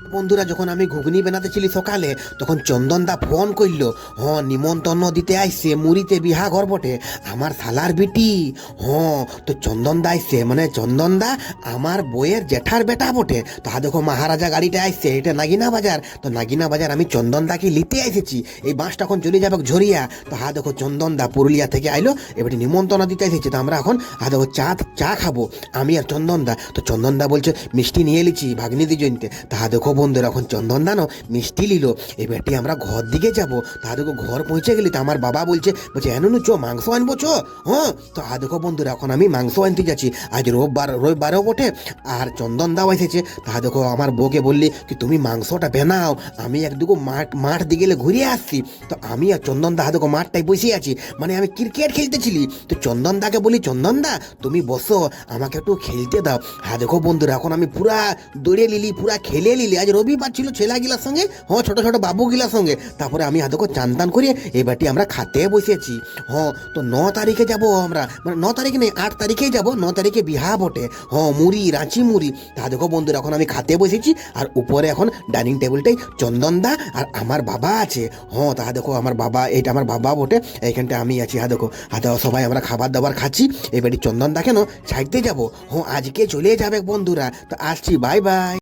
বন্ধুরা, যখন আমি ঘুগনি বানাতেছিলি সকালে, তখন চন্দনদা ফোন করলো। নিমন্ত্রণ দিতে আইসে, মুড়িতে বিহা ঘর বটে আমার শালার বিটি। তো চন্দনদা আইসে, মানে চন্দনদা আমার বইয়ের জেঠার বেটা বটে। তো দেখো মহারাজা গাড়িটা আইসে, এটা নাগিনা বাজার। তো নাগিনা বাজার আমি চন্দনদাকে নিতে এসেছি। এই বাসটা এখন চলে যাবে ঝরিয়া। তো দেখো চন্দনদা পুরুলিয়া থেকে আইলো, এবারে নিমন্ত্রণ দিতে এসেছে। তো আমরা এখন দেখো চা খাবো আমি আর চন্দনদা। তো চন্দনদা বলছে মিষ্টি নিয়ে এলিছি ভাগ্নিদি জনতে। দেখো বন্ধুরা, এখন চন্দনদানো মিষ্টি লিল। এবারটি আমরা ঘর দিকে যাবো। দেখো ঘর পৌঁছে গেলি, তো আমার বাবা বলছে এনুনু চো মাংস আনবো চো। তো দেখো বন্ধুরা, এখন আমি মাংস আনতে যাচ্ছি। আজ রোববারও বটে, আর চন্দনদাও এসেছে। দেখো আমার বউকে বললি কি তুমি মাংসটা বানাও, আমি একদিকে মাঠ দিকে গেলে ঘুরে আসছি। তো আমি আর চন্দনদা দেখো মাঠটায় বসে আছি, মানে আমি ক্রিকেট খেলতেছিলি। তো চন্দনদাকে বলি চন্দনদা তুমি বসো, আমাকে একটু খেলতে দাও। দেখো বন্ধুরা, এখন আমি পুরা দৌড়ে লিলি, পুরা খেলে লিলি। আজ রবিবার ছিল, ছেলেগিলার সঙ্গে, ছোট ছোট বাবুগিলার সঙ্গে। তারপরে আমি দেখো চান টান করে এবারটি আমরা খাতে বসেছি। তো 9 তারিখে যাব আমরা, মানে 9 তারিখে নেই, 8 তারিখেই যাব। 9 তারিখে বিহা বটে। মুড়ি, রাঁচি মুড়ি। দেখো বন্ধুরা, এখন আমি খাতে বসেছি, আর উপরে এখন ডাইনিং টেবিলটাই চন্দনদা আর আমার বাবা আছে। দেখো আমার বাবা, এইটা আমার বাবা বটে, এইখানটা আমি আছি। দেখো সবাই আমরা খাবার দাবার খাচ্ছি। এবারে চন্দনদা কেন ছাড়তে যাবো, আজকে চলে যাবে বন্ধুরা। তো আসছি, বাই বাই।